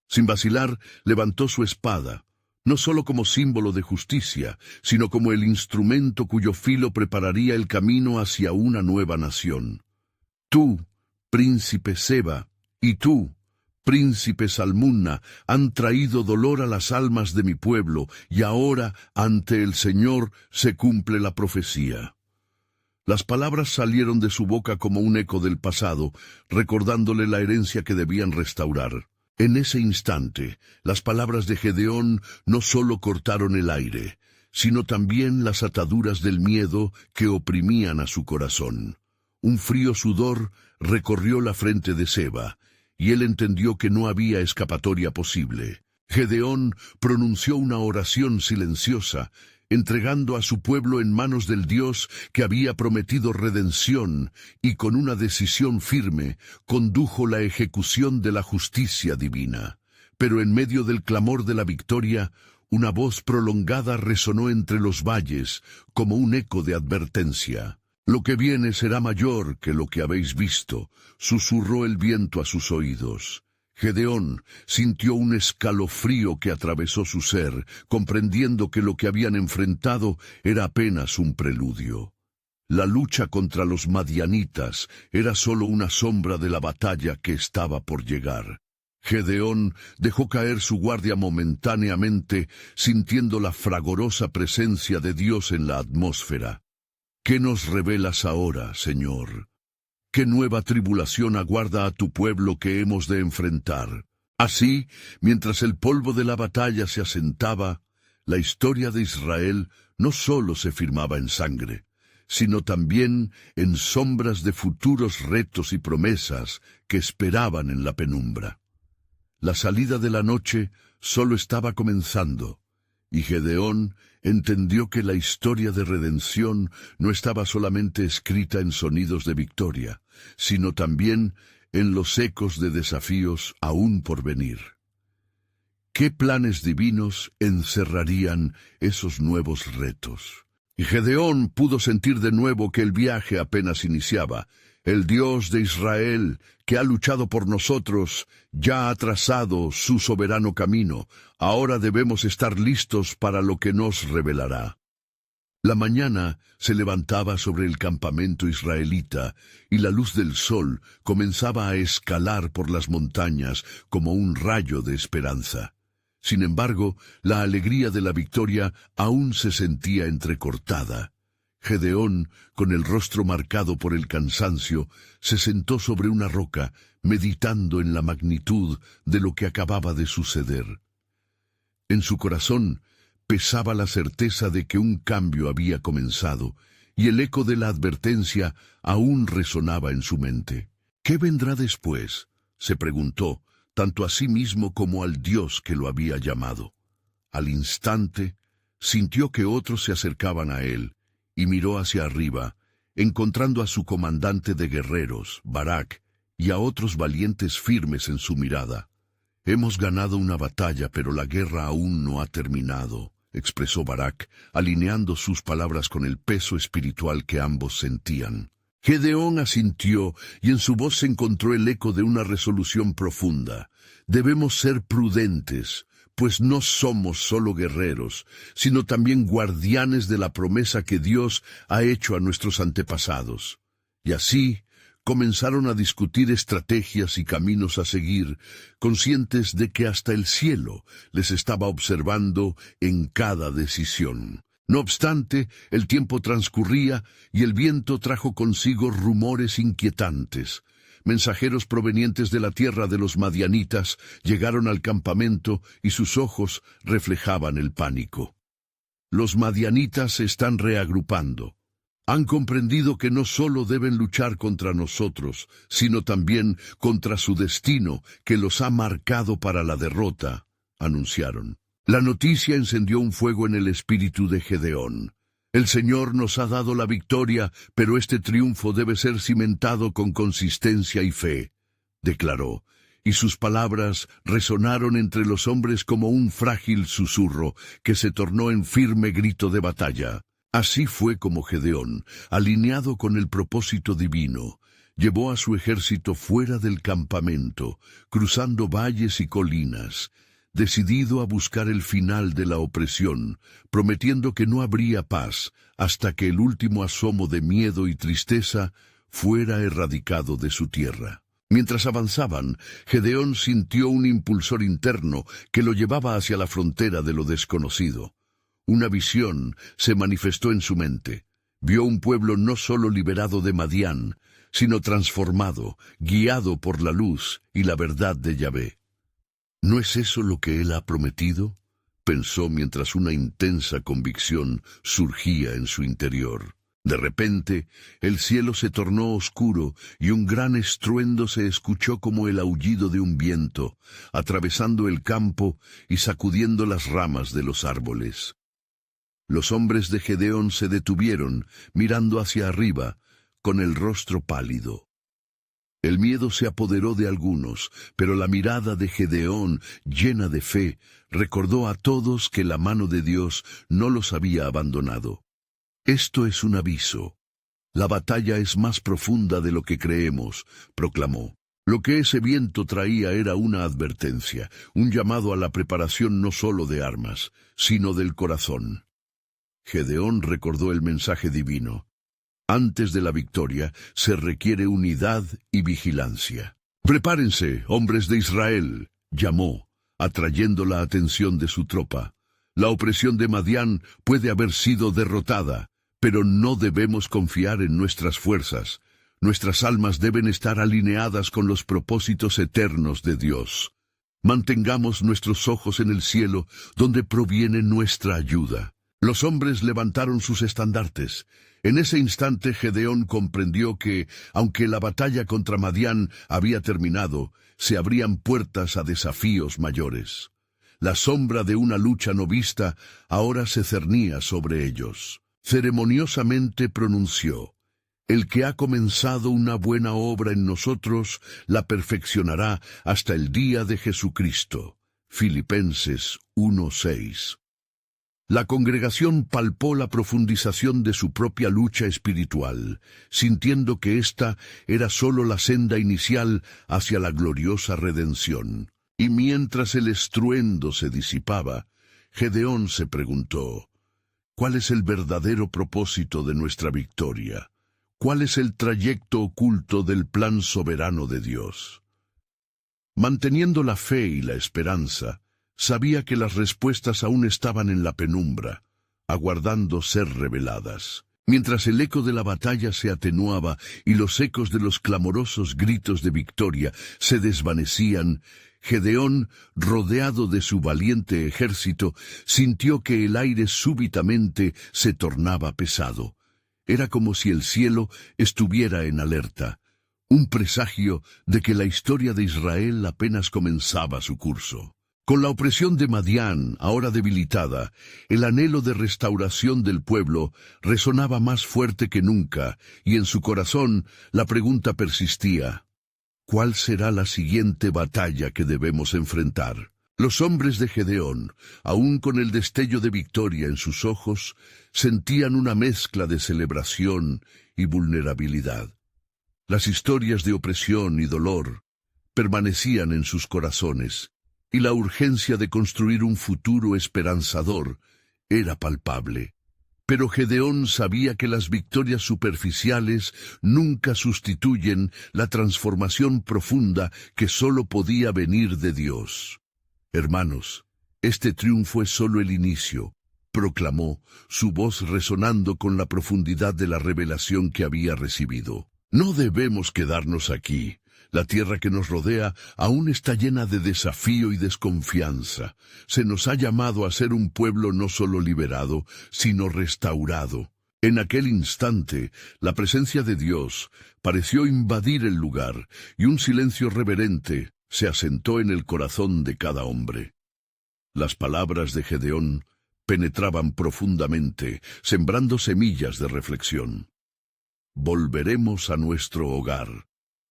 Sin vacilar, levantó su espada, no solo como símbolo de justicia, sino como el instrumento cuyo filo prepararía el camino hacia una nueva nación. «Tú, príncipe Seba, y tú, príncipe Salmunna, han traído dolor a las almas de mi pueblo, y ahora, ante el Señor, se cumple la profecía». Las palabras salieron de su boca como un eco del pasado, recordándole la herencia que debían restaurar. En ese instante, las palabras de Gedeón no solo cortaron el aire, sino también las ataduras del miedo que oprimían a su corazón. Un frío sudor recorrió la frente de Seba, y él entendió que no había escapatoria posible. Gedeón pronunció una oración silenciosa, entregando a su pueblo en manos del Dios que había prometido redención, y con una decisión firme condujo la ejecución de la justicia divina. Pero en medio del clamor de la victoria, una voz prolongada resonó entre los valles, como un eco de advertencia. «Lo que viene será mayor que lo que habéis visto», susurró el viento a sus oídos. Gedeón sintió un escalofrío que atravesó su ser, comprendiendo que lo que habían enfrentado era apenas un preludio. La lucha contra los madianitas era solo una sombra de la batalla que estaba por llegar. Gedeón dejó caer su guardia momentáneamente, sintiendo la fragorosa presencia de Dios en la atmósfera. «¿Qué nos revelas ahora, Señor? ¿Qué nueva tribulación aguarda a tu pueblo que hemos de enfrentar?» Así, mientras el polvo de la batalla se asentaba, la historia de Israel no solo se firmaba en sangre, sino también en sombras de futuros retos y promesas que esperaban en la penumbra. La salida de la noche solo estaba comenzando, y Gedeón entendió que la historia de redención no estaba solamente escrita en sonidos de victoria, sino también en los ecos de desafíos aún por venir. ¿Qué planes divinos encerrarían esos nuevos retos? Y Gedeón pudo sentir de nuevo que el viaje apenas iniciaba. El Dios de Israel, que ha luchado por nosotros, ya ha trazado su soberano camino. Ahora debemos estar listos para lo que nos revelará. La mañana se levantaba sobre el campamento israelita, y la luz del sol comenzaba a escalar por las montañas como un rayo de esperanza. Sin embargo, la alegría de la victoria aún se sentía entrecortada. Gedeón, con el rostro marcado por el cansancio, se sentó sobre una roca, meditando en la magnitud de lo que acababa de suceder. En su corazón pesaba la certeza de que un cambio había comenzado, y el eco de la advertencia aún resonaba en su mente. «¿Qué vendrá después?», se preguntó, tanto a sí mismo como al Dios que lo había llamado. Al instante, sintió que otros se acercaban a él, y miró hacia arriba, encontrando a su comandante de guerreros, Barak, y a otros valientes firmes en su mirada. «Hemos ganado una batalla, pero la guerra aún no ha terminado», expresó Barak, alineando sus palabras con el peso espiritual que ambos sentían. Gedeón asintió, y en su voz se encontró el eco de una resolución profunda. «Debemos ser prudentes, pues no somos solo guerreros, sino también guardianes de la promesa que Dios ha hecho a nuestros antepasados». Y así comenzaron a discutir estrategias y caminos a seguir, conscientes de que hasta el cielo les estaba observando en cada decisión. No obstante, el tiempo transcurría y el viento trajo consigo rumores inquietantes. Mensajeros provenientes de la tierra de los madianitas llegaron al campamento y sus ojos reflejaban el pánico. «Los madianitas se están reagrupando. Han comprendido que no solo deben luchar contra nosotros, sino también contra su destino que los ha marcado para la derrota», anunciaron. La noticia encendió un fuego en el espíritu de Gedeón. «El Señor nos ha dado la victoria, pero este triunfo debe ser cimentado con consistencia y fe», declaró, y sus palabras resonaron entre los hombres como un frágil susurro que se tornó en firme grito de batalla. Así fue como Gedeón, alineado con el propósito divino, llevó a su ejército fuera del campamento, cruzando valles y colinas, decidido a buscar el final de la opresión, prometiendo que no habría paz hasta que el último asomo de miedo y tristeza fuera erradicado de su tierra. Mientras avanzaban, Gedeón sintió un impulsor interno que lo llevaba hacia la frontera de lo desconocido. Una visión se manifestó en su mente. Vio un pueblo no solo liberado de Madián, sino transformado, guiado por la luz y la verdad de Yahvé. ¿No es eso lo que él ha prometido?, pensó mientras una intensa convicción surgía en su interior. De repente, el cielo se tornó oscuro y un gran estruendo se escuchó como el aullido de un viento, atravesando el campo y sacudiendo las ramas de los árboles. Los hombres de Gedeón se detuvieron, mirando hacia arriba, con el rostro pálido. El miedo se apoderó de algunos, pero la mirada de Gedeón, llena de fe, recordó a todos que la mano de Dios no los había abandonado. Esto es un aviso. La batalla es más profunda de lo que creemos, proclamó. Lo que ese viento traía era una advertencia, un llamado a la preparación no solo de armas, sino del corazón. Gedeón recordó el mensaje divino. Antes de la victoria se requiere unidad y vigilancia. «Prepárense, hombres de Israel», llamó, atrayendo la atención de su tropa. La opresión de Madián puede haber sido derrotada, pero no debemos confiar en nuestras fuerzas. Nuestras almas deben estar alineadas con los propósitos eternos de Dios. Mantengamos nuestros ojos en el cielo, donde proviene nuestra ayuda. Los hombres levantaron sus estandartes. En ese instante Gedeón comprendió que, aunque la batalla contra Madián había terminado, se abrían puertas a desafíos mayores. La sombra de una lucha no vista ahora se cernía sobre ellos. Ceremoniosamente pronunció: «El que ha comenzado una buena obra en nosotros, la perfeccionará hasta el día de Jesucristo». Filipenses 1:6. La congregación palpó la profundización de su propia lucha espiritual, sintiendo que ésta era sólo la senda inicial hacia la gloriosa redención. Y mientras el estruendo se disipaba, Gedeón se preguntó: ¿cuál es el verdadero propósito de nuestra victoria? ¿Cuál es el trayecto oculto del plan soberano de Dios? Manteniendo la fe y la esperanza, sabía que las respuestas aún estaban en la penumbra, aguardando ser reveladas. Mientras el eco de la batalla se atenuaba y los ecos de los clamorosos gritos de victoria se desvanecían, Gedeón, rodeado de su valiente ejército, sintió que el aire súbitamente se tornaba pesado. Era como si el cielo estuviera en alerta, un presagio de que la historia de Israel apenas comenzaba su curso. Con la opresión de Madián, ahora debilitada, el anhelo de restauración del pueblo resonaba más fuerte que nunca, y en su corazón la pregunta persistía: ¿cuál será la siguiente batalla que debemos enfrentar? Los hombres de Gedeón, aún con el destello de victoria en sus ojos, sentían una mezcla de celebración y vulnerabilidad. Las historias de opresión y dolor permanecían en sus corazones, y la urgencia de construir un futuro esperanzador era palpable. Pero Gedeón sabía que las victorias superficiales nunca sustituyen la transformación profunda que sólo podía venir de Dios. «Hermanos, este triunfo es sólo el inicio», proclamó, su voz resonando con la profundidad de la revelación que había recibido. «No debemos quedarnos aquí. La tierra que nos rodea aún está llena de desafío y desconfianza. Se nos ha llamado a ser un pueblo no solo liberado, sino restaurado». En aquel instante, la presencia de Dios pareció invadir el lugar, y un silencio reverente se asentó en el corazón de cada hombre. Las palabras de Gedeón penetraban profundamente, sembrando semillas de reflexión. «Volveremos a nuestro hogar,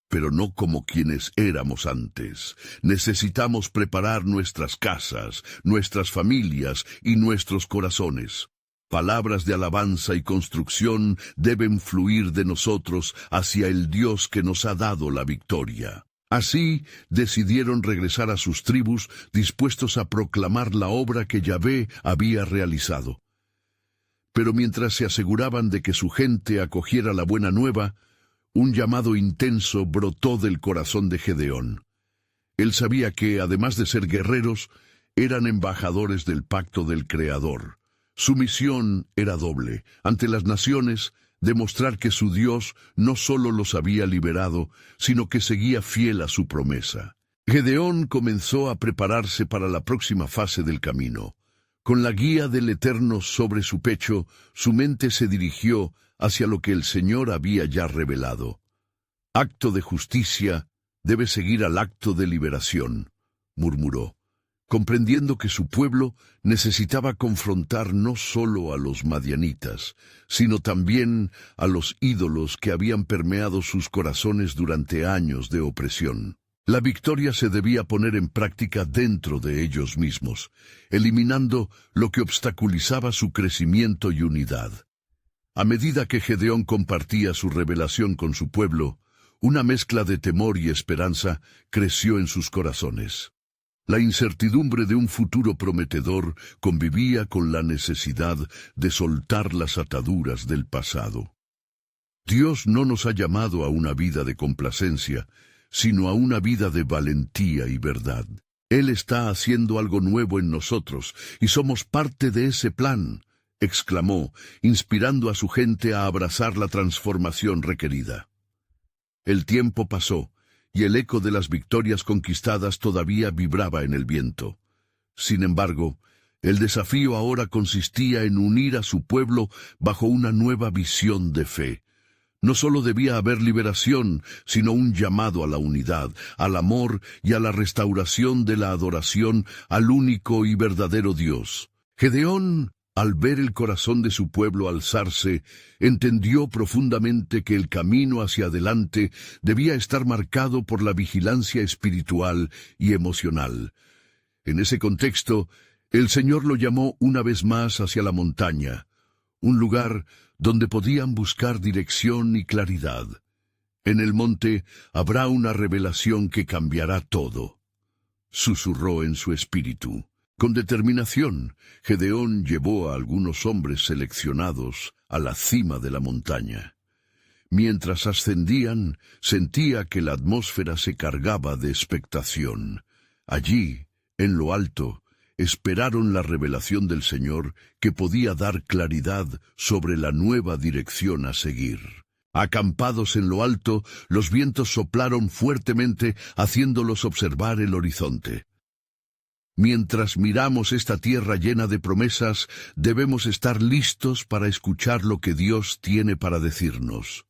pero no como quienes éramos antes. Necesitamos preparar nuestras casas, nuestras familias y nuestros corazones. Palabras de alabanza y construcción deben fluir de nosotros hacia el Dios que nos ha dado la victoria». Así decidieron regresar a sus tribus, dispuestos a proclamar la obra que Yahvé había realizado. Pero mientras se aseguraban de que su gente acogiera la buena nueva, un llamado intenso brotó del corazón de Gedeón. Él sabía que, además de ser guerreros, eran embajadores del pacto del Creador. Su misión era doble: ante las naciones, demostrar que su Dios no solo los había liberado, sino que seguía fiel a su promesa. Gedeón comenzó a prepararse para la próxima fase del camino. Con la guía del Eterno sobre su pecho, su mente se dirigió hacia lo que el Señor había ya revelado. Acto de justicia debe seguir al acto de liberación, murmuró, comprendiendo que su pueblo necesitaba confrontar no solo a los madianitas, sino también a los ídolos que habían permeado sus corazones durante años de opresión. La victoria se debía poner en práctica dentro de ellos mismos, eliminando lo que obstaculizaba su crecimiento y unidad. A medida que Gedeón compartía su revelación con su pueblo, una mezcla de temor y esperanza creció en sus corazones. La incertidumbre de un futuro prometedor convivía con la necesidad de soltar las ataduras del pasado. Dios no nos ha llamado a una vida de complacencia, sino a una vida de valentía y verdad. Él está haciendo algo nuevo en nosotros, y somos parte de ese plan, exclamó, inspirando a su gente a abrazar la transformación requerida. El tiempo pasó, y el eco de las victorias conquistadas todavía vibraba en el viento. Sin embargo, el desafío ahora consistía en unir a su pueblo bajo una nueva visión de fe. No solo debía haber liberación, sino un llamado a la unidad, al amor y a la restauración de la adoración al único y verdadero Dios. Gedeón, al ver el corazón de su pueblo alzarse, entendió profundamente que el camino hacia adelante debía estar marcado por la vigilancia espiritual y emocional. En ese contexto, el Señor lo llamó una vez más hacia la montaña, un lugar donde podían buscar dirección y claridad. En el monte habrá una revelación que cambiará todo, susurró en su espíritu. Con determinación, Gedeón llevó a algunos hombres seleccionados a la cima de la montaña. Mientras ascendían, sentía que la atmósfera se cargaba de expectación. Allí, en lo alto, esperaron la revelación del Señor que podía dar claridad sobre la nueva dirección a seguir. Acampados en lo alto, los vientos soplaron fuertemente, haciéndolos observar el horizonte. Mientras miramos esta tierra llena de promesas, debemos estar listos para escuchar lo que Dios tiene para decirnos.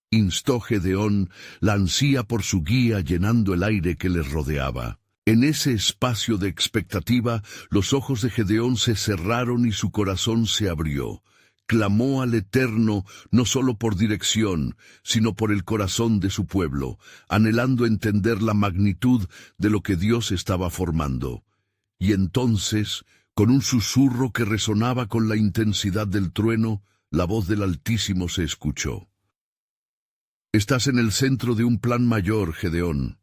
Instó Gedeón, la ansía por su guía llenando el aire que les rodeaba. En ese espacio de expectativa, los ojos de Gedeón se cerraron y su corazón se abrió. Clamó al Eterno no solo por dirección, sino por el corazón de su pueblo, anhelando entender la magnitud de lo que Dios estaba formando. Y entonces, con un susurro que resonaba con la intensidad del trueno, la voz del Altísimo se escuchó. Estás en el centro de un plan mayor, Gedeón.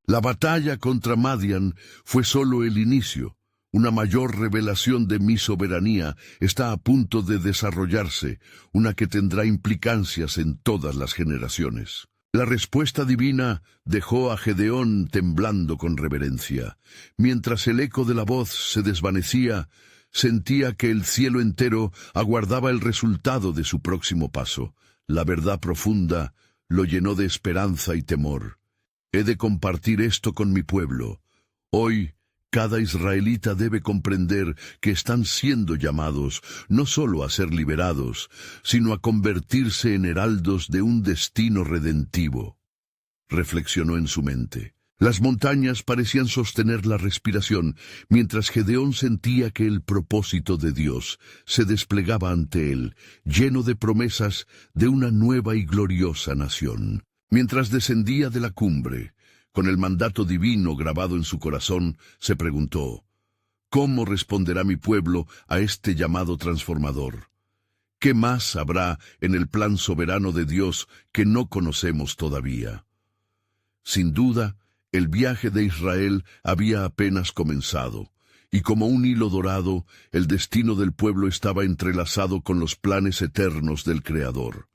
La batalla contra Madián fue solo el inicio. Una mayor revelación de mi soberanía está a punto de desarrollarse, una que tendrá implicancias en todas las generaciones. La respuesta divina dejó a Gedeón temblando con reverencia. Mientras el eco de la voz se desvanecía, sentía que el cielo entero aguardaba el resultado de su próximo paso. La verdad profunda lo llenó de esperanza y temor. He de compartir esto con mi pueblo. Hoy, cada israelita debe comprender que están siendo llamados no solo a ser liberados, sino a convertirse en heraldos de un destino redentivo. Reflexionó en su mente. Las montañas parecían sostener la respiración, mientras Gedeón sentía que el propósito de Dios se desplegaba ante él, lleno de promesas de una nueva y gloriosa nación. Mientras descendía de la cumbre, con el mandato divino grabado en su corazón, se preguntó, ¿cómo responderá mi pueblo a este llamado transformador? ¿Qué más habrá en el plan soberano de Dios que no conocemos todavía? Sin duda, el viaje de Israel había apenas comenzado, y como un hilo dorado, el destino del pueblo estaba entrelazado con los planes eternos del Creador.